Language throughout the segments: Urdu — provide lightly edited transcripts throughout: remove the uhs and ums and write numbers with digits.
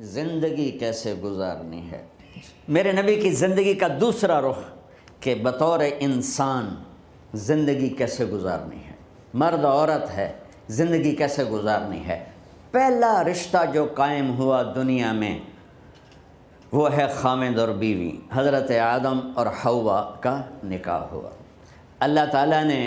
زندگی کیسے گزارنی ہے۔ میرے نبی کی زندگی کا دوسرا رخ کہ بطور انسان زندگی کیسے گزارنی ہے، مرد عورت ہے زندگی کیسے گزارنی ہے۔ پہلا رشتہ جو قائم ہوا دنیا میں وہ ہے خامد اور بیوی، حضرت آدم اور حوا کا نکاح ہوا۔ اللہ تعالیٰ نے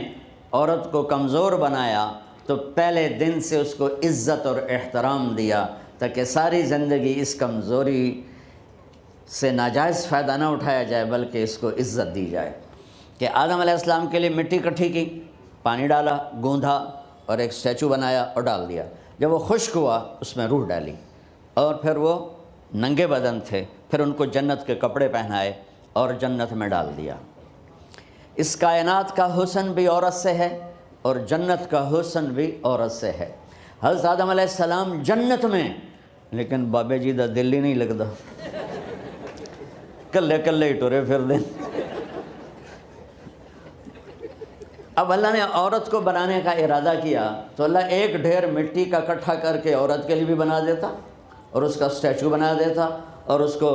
عورت کو کمزور بنایا تو پہلے دن سے اس کو عزت اور احترام دیا تاکہ ساری زندگی اس کمزوری سے ناجائز فائدہ نہ اٹھایا جائے بلکہ اس کو عزت دی جائے۔ کہ آدم علیہ السلام کے لیے مٹی اکٹھی کی، پانی ڈالا، گوندھا اور ایک اسٹیچو بنایا اور ڈال دیا۔ جب وہ خشک ہوا اس میں روح ڈالی اور پھر وہ ننگے بدن تھے، پھر ان کو جنت کے کپڑے پہنائے اور جنت میں ڈال دیا۔ اس کائنات کا حسن بھی عورت سے ہے اور جنت کا حسن بھی عورت سے ہے۔ حضرت آدم علیہ السلام جنت میں، لیکن بابے جی دا دل ہی نہیں لگتا، کلے کلے ہی ٹرے پھر دیں۔ اب اللہ نے عورت کو بنانے کا ارادہ کیا تو اللہ ایک ڈھیر مٹی کا اکٹھا کر کے عورت کے لیے بھی بنا دیتا اور اس کا اسٹیچو بنا دیتا اور اس کو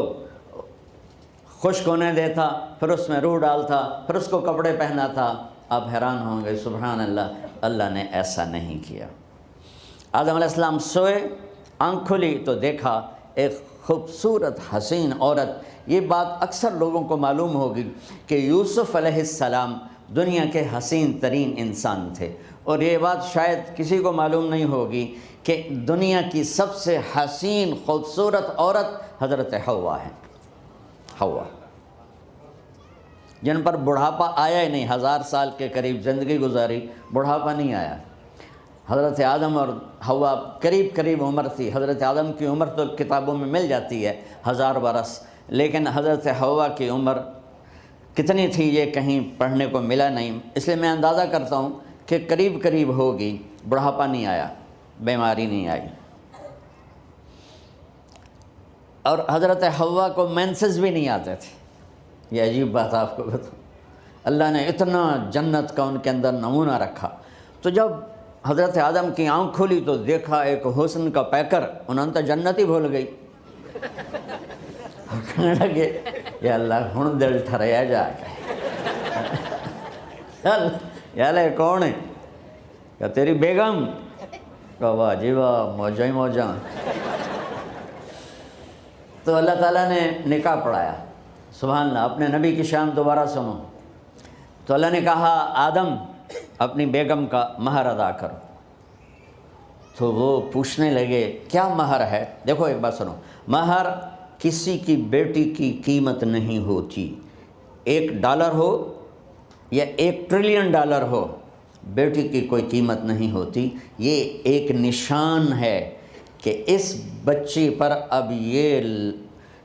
خشک ہونے دیتا، پھر اس میں روح ڈالتا، پھر اس کو کپڑے پہناتا۔ آپ حیران ہوں گے، سبحان اللہ، اللہ نے ایسا نہیں کیا۔ آدم علیہ السلام سوئے، آنکھ کھلی تو دیکھا ایک خوبصورت حسین عورت۔ یہ بات اکثر لوگوں کو معلوم ہوگی کہ یوسف علیہ السلام دنیا کے حسین ترین انسان تھے، اور یہ بات شاید کسی کو معلوم نہیں ہوگی کہ دنیا کی سب سے حسین خوبصورت عورت حضرت حوا ہے۔ حوا جن پر بڑھاپا آیا ہی نہیں، 1000 سال کے قریب زندگی گزاری، بڑھاپا نہیں آیا۔ حضرت آدم اور حوا قریب عمر تھی۔ حضرت آدم کی عمر تو کتابوں میں مل جاتی ہے 1000 برس، لیکن حضرت حوا کی عمر کتنی تھی یہ کہیں پڑھنے کو ملا نہیں، اس لیے میں اندازہ کرتا ہوں کہ قریب ہوگی۔ بڑھاپا نہیں آیا، بیماری نہیں آئی، اور حضرت حوا کو مینسز بھی نہیں آتے تھے۔ یہ عجیب بات آپ کو بتاؤں، اللہ نے اتنا جنت کا ان کے اندر نمونہ رکھا۔ تو جب حضرت آدم کی آنکھ کھلی تو دیکھا ایک حسن کا پیکر، انہوں تو جنت ہی بھول گئی۔ کہنے لگے یا اللہ ہن دل ٹھریا جا کے، یا اللہ کون ہے؟ کہ تیری بیگم۔ کہ واہ جی واہ، موجاں ہی موجاں۔ تو اللہ تعالیٰ نے نکاح پڑھایا۔ سبحان اللہ، اپنے نبی کی شان دوبارہ سنو۔ تو اللہ نے کہا آدم اپنی بیگم کا مہر ادا کرو۔ تو وہ پوچھنے لگے کیا مہر ہے؟ دیکھو ایک بات سنو، مہر کسی کی بیٹی کی قیمت نہیں ہوتی۔ $1 ہو یا $1 ٹریلین ہو، بیٹی کی کوئی قیمت نہیں ہوتی۔ یہ ایک نشان ہے کہ اس بچی پر اب یہ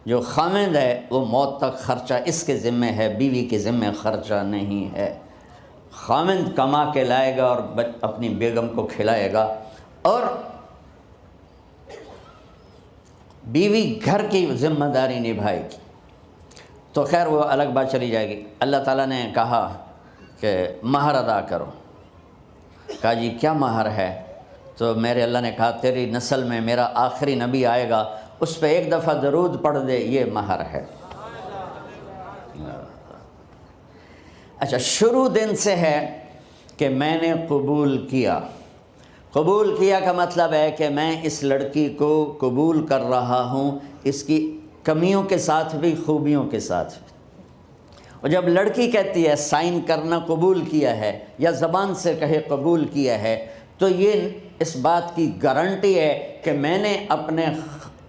جو خامد ہے وہ موت تک خرچہ اس کے ذمہ ہے، بیوی کے ذمہ خرچہ نہیں ہے۔ خامد کما کے لائے گا اور اپنی بیگم کو کھلائے گا، اور بیوی گھر کی ذمہ داری نبھائے گی۔ تو خیر وہ الگ بات چلی جائے گی۔ اللہ تعالیٰ نے کہا کہ مہر ادا کرو۔ کہا جی کیا مہر ہے؟ تو میرے اللہ نے کہا تیری نسل میں میرا آخری نبی آئے گا، اس پہ ایک دفعہ درود پڑھ دے، یہ مہر ہے۔ اچھا، شروع دن سے ہے کہ میں نے قبول کیا۔ قبول کیا کا مطلب ہے کہ میں اس لڑکی کو قبول کر رہا ہوں، اس کی کمیوں کے ساتھ بھی خوبیوں کے ساتھ بھی۔ اور جب لڑکی کہتی ہے سائن کرنا قبول کیا ہے، یا زبان سے کہے قبول کیا ہے، تو یہ اس بات کی گارنٹی ہے کہ میں نے اپنے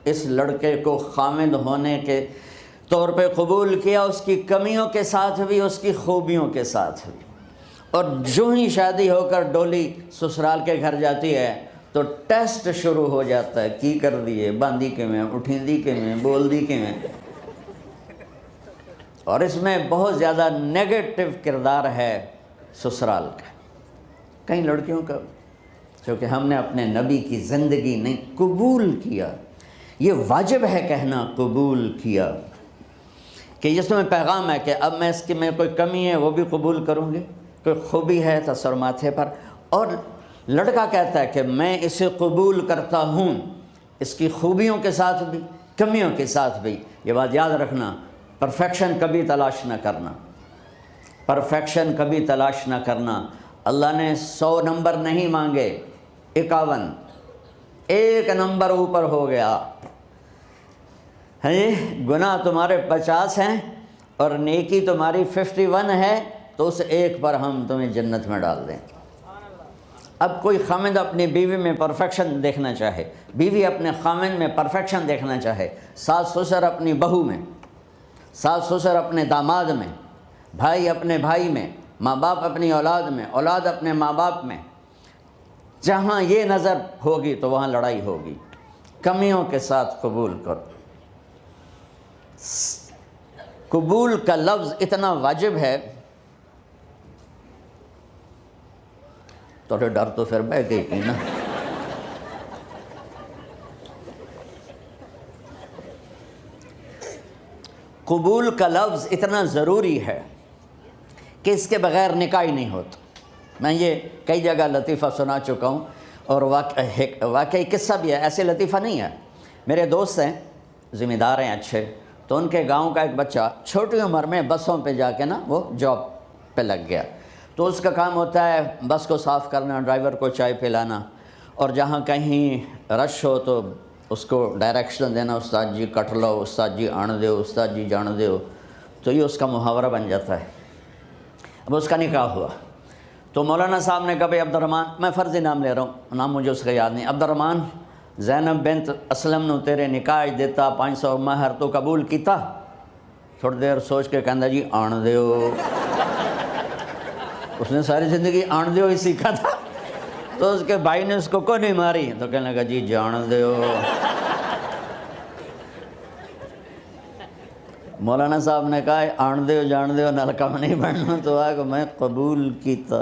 اس لڑکے کو خامد ہونے کے طور پہ قبول کیا، اس کی کمیوں کے ساتھ بھی، اس کی خوبیوں کے ساتھ بھی۔ اور جو ہی شادی ہو کر ڈولی سسرال کے گھر جاتی ہے تو ٹیسٹ شروع ہو جاتا ہے، کی کر دیے، باندھی کے میں، اٹھیندی کے میں، بول دی کے میں۔ اور اس میں بہت زیادہ نیگیٹو کردار ہے سسرال کا، کئی لڑکیوں کا، کیونکہ ہم نے اپنے نبی کی زندگی نہیں قبول کیا۔ یہ واجب ہے کہنا قبول کیا، کہ جس میں پیغام ہے کہ اب میں اس کی میں کوئی کمی ہے وہ بھی قبول کروں گی، کوئی خوبی ہے تو سر ماتھے پر۔ اور لڑکا کہتا ہے کہ میں اسے قبول کرتا ہوں اس کی خوبیوں کے ساتھ بھی کمیوں کے ساتھ بھی. یہ بات یاد رکھنا، پرفیکشن کبھی تلاش نہ کرنا، پرفیکشن کبھی تلاش نہ کرنا. اللہ نے 100 نمبر نہیں مانگے، 51، ایک نمبر اوپر ہو گیا. گناہ تمہارے 50 ہیں اور نیکی تمہاری 51 ہے، تو اس ایک پر ہم تمہیں جنت میں ڈال دیں. اب کوئی خامند اپنی بیوی میں پرفیکشن دیکھنا چاہے، بیوی اپنے خامند میں پرفیکشن دیکھنا چاہے، ساس سسر اپنی بہو میں، ساس سسر اپنے داماد میں، بھائی اپنے بھائی میں، ماں باپ اپنی اولاد میں، اولاد اپنے ماں باپ میں، جہاں یہ نظر ہوگی تو وہاں لڑائی ہوگی. کمیوں کے ساتھ قبول کرو. قبول کا لفظ اتنا واجب ہے، تو ڈر تو پھر بہ گئی تھی نا. قبول کا لفظ اتنا ضروری ہے کہ اس کے بغیر نکاح ہی نہیں ہوتا. میں یہ کئی جگہ لطیفہ سنا چکا ہوں، اور واقعی قصہ بھی ہے، ایسے لطیفہ نہیں ہے. میرے دوست ہیں، ذمہ دار ہیں اچھے، تو ان کے گاؤں کا ایک بچہ چھوٹی عمر میں بسوں پہ جا کے نا وہ جاب پہ لگ گیا. تو اس کا کام ہوتا ہے بس کو صاف کرنا، ڈرائیور کو چائے پلانا، اور جہاں کہیں رش ہو تو اس کو ڈائریکشن دینا، استاد جی کٹ لو، استاد جی آن دیو، استاد جی جان دیو. تو یہ اس کا محاورہ بن جاتا ہے. اب اس کا نکاح ہوا تو مولانا صاحب نے کہا بھائی عبد الرحمن، میں فرضی نام لے رہا ہوں، نام مجھے اس کا یاد نہیں، عبد الرحمن زینب بنت اسلم نو تیرے نکاح دیتا 500 مہر تو قبول کیتا. تھوڑی دیر سوچ کے کہندا جی آن دیو. اس نے ساری زندگی آن دیو ہی سیکھا تھا. تو اس کے بھائی نے اس کو نہیں ماری تو کہنے لگا جی جان دیو. مولانا صاحب نے کہا آن دیو جان دیو نال کم نہیں بننا، تو آگا میں قبول کیتا.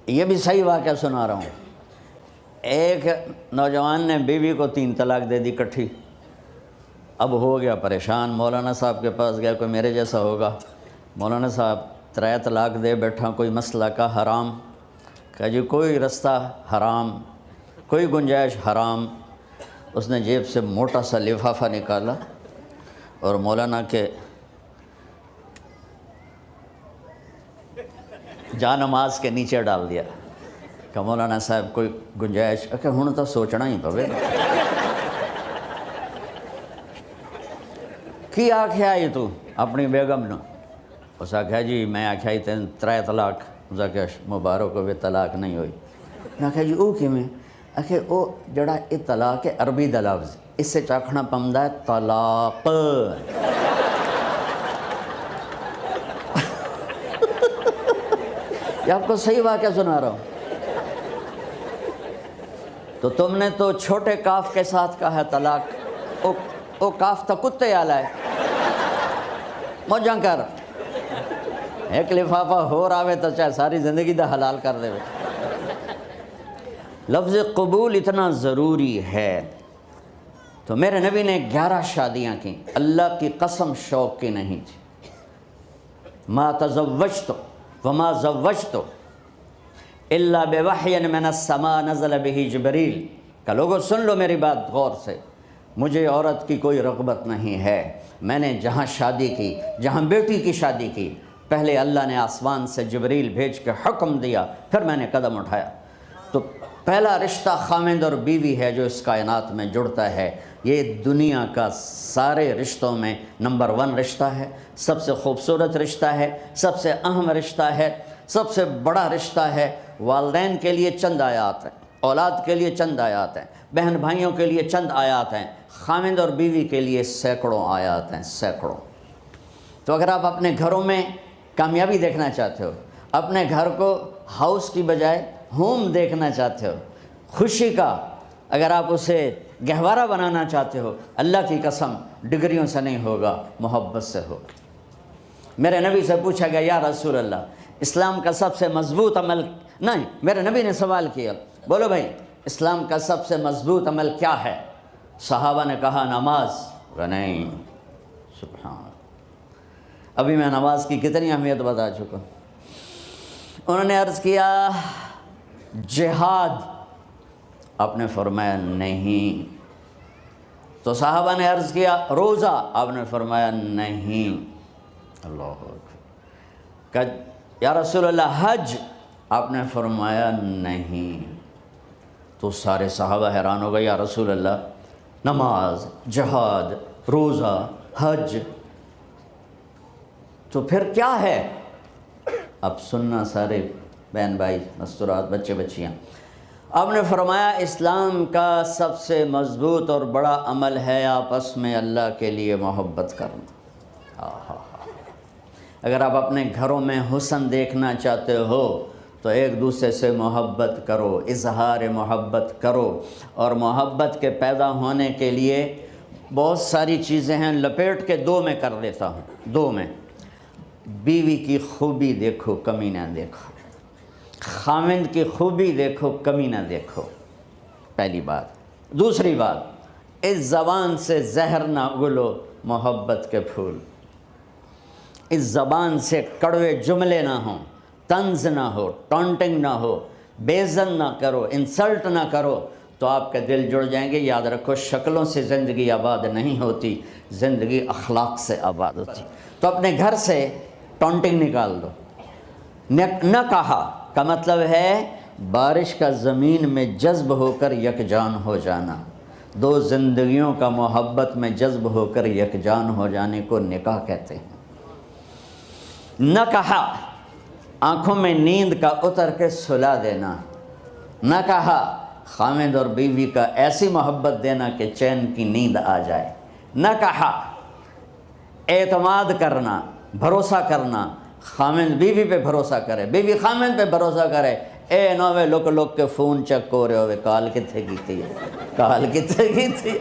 یہ بھی صحیح واقعہ سنا رہا ہوں. ایک نوجوان نے بیوی کو 3 طلاق دے دی کٹھی. اب ہو گیا پریشان، مولانا صاحب کے پاس گیا، کوئی میرے جیسا ہوگا. مولانا صاحب 3 طلاق دے بیٹھا، کوئی مسئلہ کا حرام. کہا جی کوئی رستہ حرام، کوئی گنجائش حرام. اس نے جیب سے موٹا سا لفافہ نکالا اور مولانا کے جا نماز کے نیچے ڈال دیا. کہ مولانا صاحب کوئی گنجائش، کہ ہن تو سوچنا ہی پوے. کی آکھیا یہ تو اپنی بیگم نو؟ اس آکھیا جی میں آکھیا ہی 3 طلاق. اس آکھیا مبارک ہوئے طلاق نہیں ہوئی. میں آکھیا جی او کیویں؟ آکھے او جڑا یہ طلاق ہے عربی دا لفظ، اس سے چاکھنا پمدا ہے طلاق. یہ آپ کو صحیح واقعہ سنا رہا ہوں. تو تم نے تو چھوٹے کاف کے ساتھ کہا ہے طلاق. او کاف تا کتے آلا ہے. موجاں کر ایک لفافہ ہو راوے تو چاہے ساری زندگی دا حلال کر دے. لفظ قبول اتنا ضروری ہے. تو میرے نبی نے 11 شادیاں کی، اللہ کی قسم شوق کی نہیں تھی. ما تزوجت وما زوجت الا بوحی من السماء نزل به جبریل. کہ لوگوں سن لو میری بات غور سے، مجھے عورت کی کوئی رغبت نہیں ہے. میں نے جہاں شادی کی، جہاں بیٹی کی شادی کی، پہلے اللہ نے آسمان سے جبریل بھیج کے حکم دیا، پھر میں نے قدم اٹھایا. تو پہلا رشتہ خامند اور بیوی ہے جو اس کائنات میں جڑتا ہے. یہ دنیا کا سارے رشتوں میں نمبر 1 رشتہ ہے، سب سے خوبصورت رشتہ ہے، سب سے اہم رشتہ ہے، سب سے بڑا رشتہ ہے. والدین کے لیے چند آیات ہیں، اولاد کے لیے چند آیات ہیں، بہن بھائیوں کے لیے چند آیات ہیں، خامند اور بیوی کے لیے سینکڑوں آیات ہیں، سینکڑوں. تو اگر آپ اپنے گھروں میں کامیابی دیکھنا چاہتے ہو، اپنے گھر کو ہاؤس کی بجائے ہوم دیکھنا چاہتے ہو، خوشی کا اگر آپ اسے گہوارہ بنانا چاہتے ہو، اللہ کی قسم ڈگریوں سے نہیں ہوگا، محبت سے ہوگا. میرے نبی سے پوچھا گیا یا رسول اللہ اسلام کا سب سے مضبوط عمل، نہیں میرے نبی نے سوال کیا، بولو بھائی اسلام کا سب سے مضبوط عمل کیا ہے؟ صحابہ نے کہا نماز. نہیں سبحان اللہ. ابھی میں نماز کی کتنی اہمیت بتا چکا. انہوں نے عرض کیا جہاد؟ آپ نے فرمایا نہیں۔ تو صحابہ نے عرض کیا روزہ؟ آپ نے فرمایا نہیں۔ اللہ اکبر۔ کہ یا رسول اللہ حج؟ آپ نے فرمایا نہیں۔ تو سارے صحابہ حیران ہو گئے، یا رسول اللہ نماز، جہاد، روزہ، حج، تو پھر کیا ہے؟ اب سننا سارے بہن بھائی، مستورات، بچے بچیاں، آپ نے فرمایا اسلام کا سب سے مضبوط اور بڑا عمل ہے آپس میں اللہ کے لیے محبت کرنا۔ اگر آپ اپنے گھروں میں حسن دیکھنا چاہتے ہو تو ایک دوسرے سے محبت کرو، اظہار محبت کرو، اور محبت کے پیدا ہونے کے لیے بہت ساری چیزیں ہیں، لپیٹ کے دو میں کر دیتا ہوں، دو میں۔ بیوی کی خوبی دیکھو، کمی نہ دیکھو، خاوند کی خوبی دیکھو، کمی نہ دیکھو، پہلی بات۔ دوسری بات، اس زبان سے زہر نہ اگلو محبت کے پھول، اس زبان سے کڑوے جملے نہ ہوں، طنز نہ ہو، ٹانٹنگ نہ ہو، بےعزت نہ کرو، انسلٹ نہ کرو، تو آپ کے دل جڑ جائیں گے۔ یاد رکھو شکلوں سے زندگی آباد نہیں ہوتی، زندگی اخلاق سے آباد ہوتی۔ تو اپنے گھر سے ٹانٹنگ نکال دو۔ نہ کہا کا مطلب ہے بارش کا زمین میں جذب ہو کر یکجان ہو جانا، دو زندگیوں کا محبت میں جذب ہو کر یکجان ہو جانے کو نکاح کہتے ہیں۔ نہ کہا آنکھوں میں نیند کا اتر کے سلا دینا، نہ کہا خاوند اور بیوی کا ایسی محبت دینا کہ چین کی نیند آ جائے، نہ کہا اعتماد کرنا، بھروسہ کرنا، خاوند بیوی پہ بھروسہ کرے، بیوی خاوند پہ بھروسہ کرے، اے نوے لوک لوک کے فون چیک ہو رہے ہوئے، کال کتنے کی تھی، کال کتنے کی تھی۔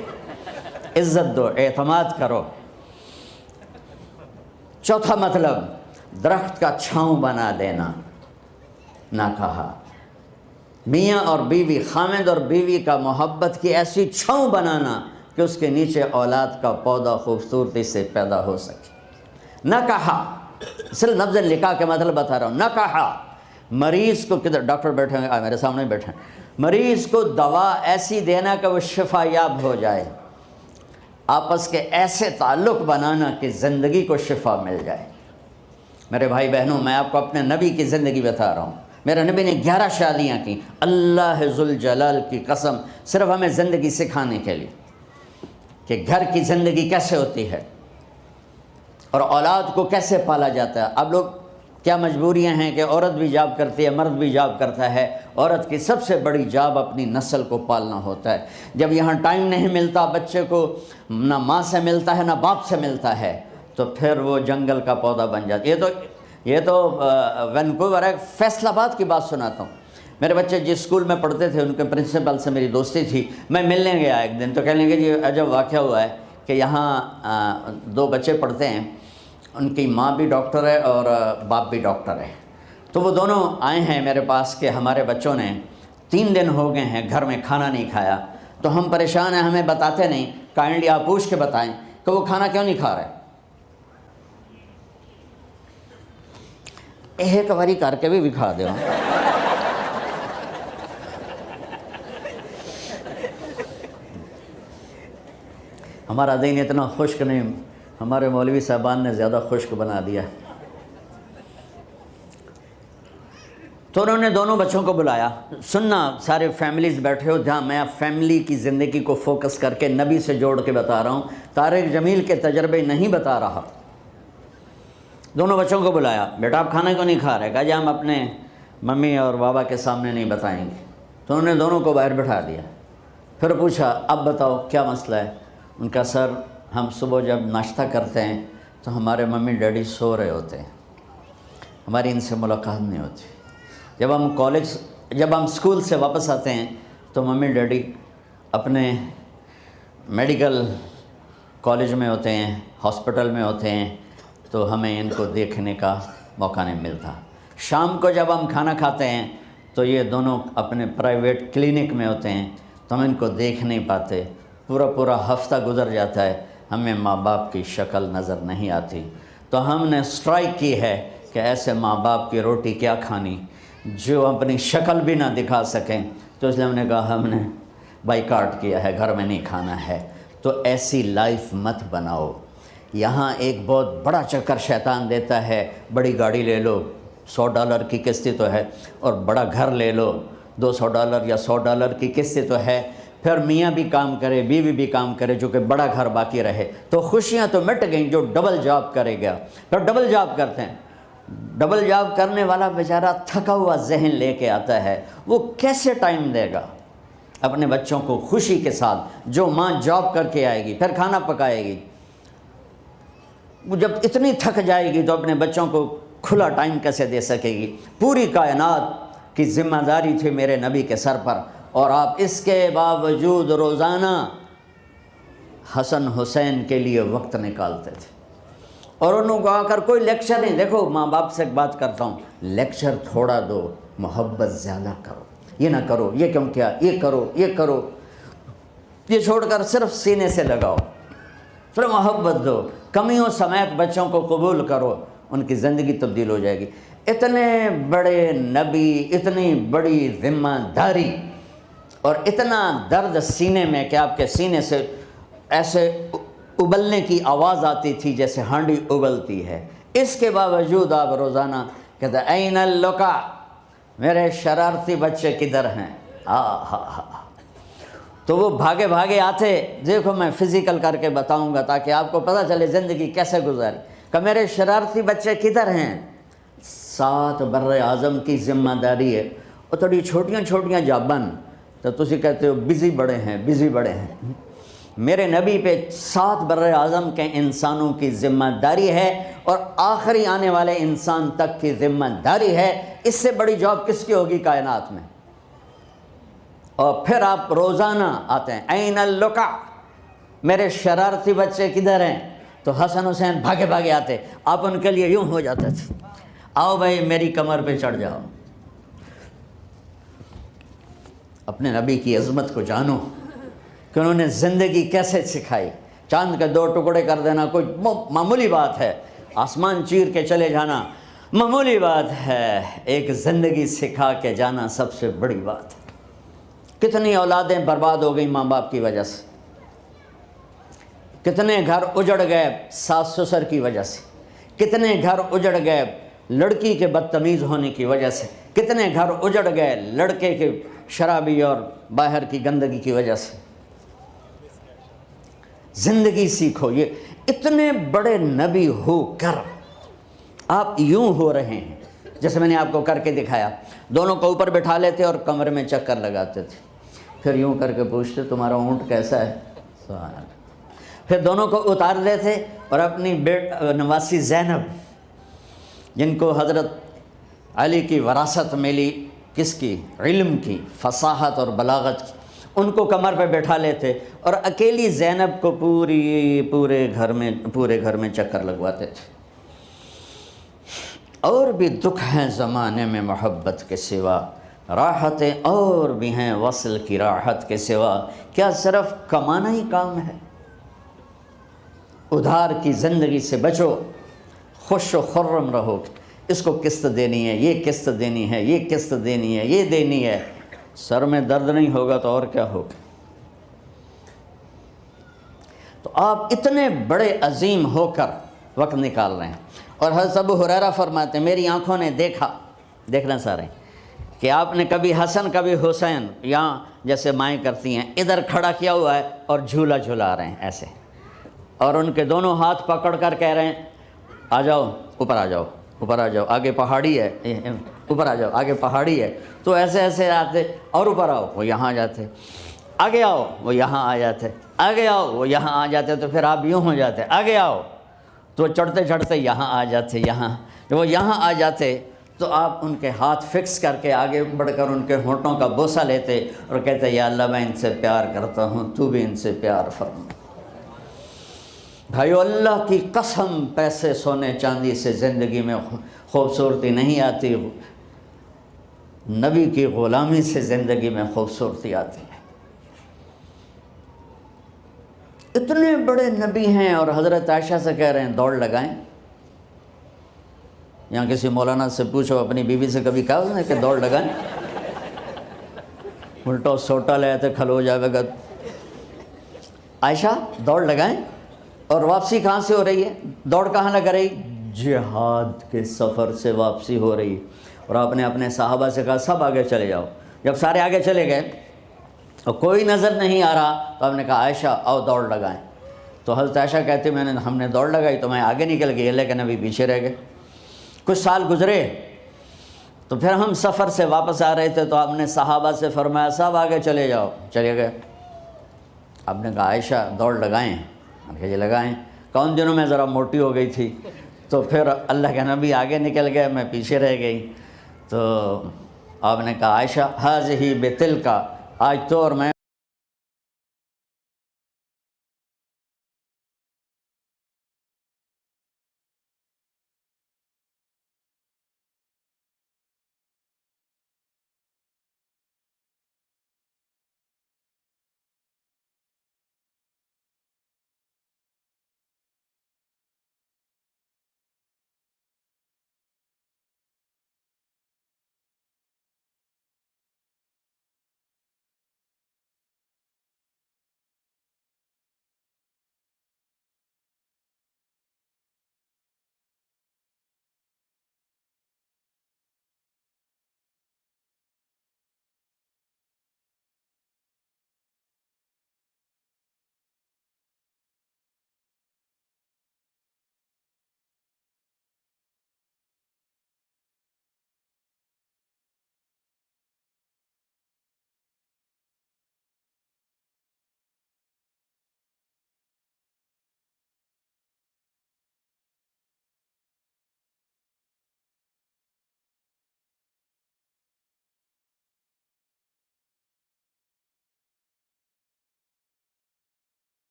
عزت دو، اعتماد کرو۔ چوتھا مطلب درخت کا چھاؤں بنا دینا، نہ کہا میاں اور بیوی، خاوند اور بیوی کا محبت کی ایسی چھاؤں بنانا کہ اس کے نیچے اولاد کا پودا خوبصورتی سے پیدا ہو سکے۔ نہ کہا، صرف لفظ لکھا کے مطلب بتا رہا ہوں، نہ کہا مریض کو، کدھر ڈاکٹر بیٹھے ہیں، میرے سامنے بیٹھے ہیں، مریض کو دوا ایسی دینا کہ وہ شفا یاب ہو جائے، آپس کے ایسے تعلق بنانا کہ زندگی کو شفا مل جائے۔ میرے بھائی بہنوں، میں آپ کو اپنے نبی کی زندگی بتا رہا ہوں۔ میرے نبی نے 11 شادیاں کی، اللہ ذوالجلال کی قسم، صرف ہمیں زندگی سکھانے کے لیے کہ گھر کی زندگی کیسے ہوتی ہے اور اولاد کو کیسے پالا جاتا ہے۔ اب لوگ کیا مجبوریاں ہیں کہ عورت بھی جاب کرتی ہے، مرد بھی جاب کرتا ہے۔ عورت کی سب سے بڑی جاب اپنی نسل کو پالنا ہوتا ہے۔ جب یہاں ٹائم نہیں ملتا بچے کو، نہ ماں سے ملتا ہے نہ باپ سے ملتا ہے، تو پھر وہ جنگل کا پودا بن جاتا ہے۔ یہ تو وینکوور ہے، فیصل آباد کی بات سناتا ہوں۔ میرے بچے جس اسکول میں پڑھتے تھے ان کے پرنسپل سے میری دوستی تھی، میں ملنے گیا ایک دن، تو کہنے لگے جی عجب واقعہ ہوا ہے کہ یہاں 2 بچے پڑھتے ہیں، ان کی ماں بھی ڈاکٹر ہے اور باپ بھی ڈاکٹر ہے، تو وہ دونوں آئے ہیں میرے پاس کہ ہمارے بچوں نے 3 دن ہو گئے ہیں گھر میں کھانا نہیں کھایا، تو ہم پریشان ہیں، ہمیں بتاتے نہیں، کائنڈلی آپ پوچھ کے بتائیں کہ وہ کھانا کیوں نہیں کھا رہے۔ ایک باری کر کے بھی کھا دو۔ ہمارا دین اتنا خشک نہیں، ہمارے مولوی صاحبان نے زیادہ خشک بنا دیا۔ تو انہوں نے دونوں بچوں کو بلایا، سننا سارے فیملیز بیٹھے ہو جہاں میں فیملی کی زندگی کو فوکس کر کے نبی سے جوڑ کے بتا رہا ہوں، طارق جمیل کے تجربے نہیں بتا رہا۔ دونوں بچوں کو بلایا، بیٹا آپ کھانا کیوں نہیں کھا رہے؟ کہا جی ہم اپنے ممی اور بابا کے سامنے نہیں بتائیں گے۔ تو انہوں نے دونوں کو باہر بٹھا دیا، پھر پوچھا اب بتاؤ کیا مسئلہ ہے؟ ان کا سر ہم صبح جب ناشتہ کرتے ہیں تو ہمارے ممی ڈیڈی سو رہے ہوتے ہیں، ہماری ان سے ملاقات نہیں ہوتی۔ جب ہم اسکول سے واپس آتے ہیں تو ممی ڈیڈی اپنے میڈیکل کالج میں ہوتے ہیں، ہاسپٹل میں ہوتے ہیں، تو ہمیں ان کو دیکھنے کا موقع نہیں ملتا۔ شام کو جب ہم کھانا کھاتے ہیں تو یہ دونوں اپنے پرائیویٹ کلینک میں ہوتے ہیں، تو ہم ان کو دیکھ نہیں پاتے۔ پورا ہفتہ گزر جاتا ہے، ہمیں ماں باپ کی شکل نظر نہیں آتی۔ تو ہم نے اسٹرائک کی ہے کہ ایسے ماں باپ کی روٹی کیا کھانی جو اپنی شکل بھی نہ دکھا سکیں، تو اس لیے ہم نے کہا ہم نے بائیکاٹ کیا ہے، گھر میں نہیں کھانا ہے۔ تو ایسی لائف مت بناؤ۔ یہاں ایک بہت بڑا چکر شیطان دیتا ہے، بڑی گاڑی لے لو، $100 کی قسط تو ہے، اور بڑا گھر لے لو، $200 یا $100 کی قسط تو ہے، پھر میاں بھی کام کرے، بیوی بھی کام کرے، جو کہ بڑا گھر باقی رہے، تو خوشیاں تو مٹ گئیں۔ جو ڈبل جاب کرے گا، پھر ڈبل جاب کرتے ہیں، ڈبل جاب کرنے والا بیچارہ تھکا ہوا ذہن لے کے آتا ہے، وہ کیسے ٹائم دے گا اپنے بچوں کو خوشی کے ساتھ؟ جو ماں جاب کر کے آئے گی، پھر کھانا پکائے گی، وہ جب اتنی تھک جائے گی تو اپنے بچوں کو کھلا ٹائم کیسے دے سکے گی؟ پوری کائنات کی ذمہ داری تھی میرے نبی کے سر پر، اور آپ اس کے باوجود روزانہ حسن حسین کے لیے وقت نکالتے تھے۔ اور انہوں کو آ کر کوئی لیکچر نہیں، دیکھو ماں باپ سے ایک بات کرتا ہوں، لیکچر تھوڑا دو، محبت زیادہ کرو، یہ نہ کرو، یہ کیوں کیا، یہ کرو، یہ کرو، یہ چھوڑ کر صرف سینے سے لگاؤ، صرف محبت دو، کمیوں سمیت بچوں کو قبول کرو، ان کی زندگی تبدیل ہو جائے گی۔ اتنے بڑے نبی، اتنی بڑی ذمہ داری، اور اتنا درد سینے میں کہ آپ کے سینے سے ایسے ابلنے کی آواز آتی تھی جیسے ہانڈی ابلتی ہے، اس کے باوجود آپ روزانہ کہتے ہیں این اللقا، میرے شرارتی بچے کدھر ہیں؟ تو وہ بھاگے بھاگے آتے، دیکھو میں فزیکل کر کے بتاؤں گا تاکہ آپ کو پتہ چلے زندگی کیسے گزاری، کہ میرے شرارتی بچے کدھر ہیں؟ 7 بر اعظم کی ذمہ داری ہے، اور تھوڑی چھوٹیاں چھوٹیاں جابن، تو تسی کہتے ہو بزی بڑے ہیں، بزی بڑے ہیں۔ میرے نبی پہ 7 بر اعظم کے انسانوں کی ذمہ داری ہے، اور آخری آنے والے انسان تک کی ذمہ داری ہے۔ اس سے بڑی جاب کس کی ہوگی کائنات میں؟ اور پھر آپ روزانہ آتے ہیں این اللقا، میرے شرارتی بچے کدھر ہیں؟ تو حسن حسین بھاگے بھاگے آتے، آپ ان کے لیے یوں ہو جاتے تھے، آؤ بھائی میری کمر پہ چڑھ جاؤ۔ اپنے نبی کی عظمت کو جانو کہ انہوں نے زندگی کیسے سکھائی۔ چاند کے 2 ٹکڑے کر دینا کوئی معمولی بات ہے، آسمان چیر کے چلے جانا معمولی بات ہے، ایک زندگی سکھا کے جانا سب سے بڑی بات ہے۔ کتنی اولادیں برباد ہو گئیں ماں باپ کی وجہ سے، کتنے گھر اجڑ گئے ساس سسر کی وجہ سے، کتنے گھر اجڑ گئے لڑکی کے بدتمیز ہونے کی وجہ سے، کتنے گھر اجڑ گئے لڑکے کے شرابی اور باہر کی گندگی کی وجہ سے۔ زندگی سیکھو۔ یہ اتنے بڑے نبی ہو کر آپ یوں ہو رہے ہیں جیسے میں نے آپ کو کر کے دکھایا، دونوں کو اوپر بٹھا لیتے اور کمرے میں چکر لگاتے تھے، پھر یوں کر کے پوچھتے تمہارا اونٹ کیسا ہے؟ پھر دونوں کو اتار دیتے اور اپنی نواسی زینب، جن کو حضرت علی کی وراثت ملی، کس کی؟ علم کی، فصاحت اور بلاغت کی، ان کو کمر پہ بٹھا لیتے اور اکیلی زینب کو پورے گھر میں چکر لگواتے تھے۔ اور بھی دکھ ہیں زمانے میں محبت کے سوا، راحتیں اور بھی ہیں وصل کی راحت کے سوا، کیا صرف کمانا ہی کام ہے؟ ادھار کی زندگی سے بچو، خوش و خرم رہو، اس کو قسط دینی ہے، یہ قسط دینی ہے، یہ قسط دینی ہے، یہ دینی ہے، سر میں درد نہیں ہوگا تو اور کیا ہوگا؟ تو آپ اتنے بڑے عظیم ہو کر وقت نکال رہے ہیں۔ اور حضرت ابو ہریرہ فرماتے ہیں میری آنکھوں نے دیکھنا سارے کہ آپ نے کبھی حسن کبھی حسین یہاں جیسے مائیں کرتی ہیں ادھر کھڑا کیا ہوا ہے اور جھولا جھلا رہے ہیں ایسے، اور ان کے دونوں ہاتھ پکڑ کر کہہ رہے ہیں آ جاؤ اوپر، آ جاؤ اوپر، آ جاؤ، آگے پہاڑی ہے، اوپر آ جاؤ، آگے پہاڑی ہے۔ تو ایسے ایسے آتے اور اوپر آؤ، وہ یہاں آ جاتے، آگے آؤ، وہ یہاں آ جاتے، آگے آؤ، وہ یہاں آ جاتے، تو پھر آپ یوں ہو جاتے، آگے آؤ، تو چڑھتے چڑھتے یہاں آ جاتے، یہاں جب وہ یہاں آ جاتے تو آپ ان کے ہاتھ فکس کر کے آگے بڑھ کر ان کے ہونٹوں کا بوسہ لیتے اور کہتے یا اللہ میں ان سے پیار کرتا ہوں، تو بھی ان سے پیار فرما۔ بھائیو اللہ کی قسم، پیسے سونے چاندی سے زندگی میں خوبصورتی نہیں آتی، نبی کی غلامی سے زندگی میں خوبصورتی آتی ہے۔ اتنے بڑے نبی ہیں اور حضرت عائشہ سے کہہ رہے ہیں دوڑ لگائیں، یہاں کسی مولانا سے پوچھو اپنی بیوی سے کبھی کہا اس نے کہ دوڑ لگائیں؟ الٹا سوٹا لے آتے کھلو جاوے گا. عائشہ دوڑ لگائیں؟ اور واپسی کہاں سے ہو رہی ہے؟ دوڑ کہاں لگ رہی؟ جہاد کے سفر سے واپسی ہو رہی. اور آپ نے اپنے صحابہ سے کہا سب آگے چلے جاؤ. جب سارے آگے چلے گئے اور کوئی نظر نہیں آ رہا تو آپ نے کہا عائشہ آؤ دوڑ لگائیں. تو حضرت عائشہ کہتے ہم نے دوڑ لگائی تو میں آگے نکل گئی, لیکن ابھی پیچھے رہ گئے. کچھ سال گزرے تو پھر ہم سفر سے واپس آ رہے تھے تو آپ نے صحابہ سے فرمایا سب آگے چلے جاؤ. چلے گئے. آپ نے کہا عائشہ دوڑ لگائیں؟ میں نے کہا یہ لگائیں. کون دنوں میں ذرا موٹی ہو گئی تھی تو پھر اللہ کے نبی آگے نکل گئے, میں پیچھے رہ گئی. تو آپ نے کہا عائشہ حاذہ بتلک, آج تو اور میں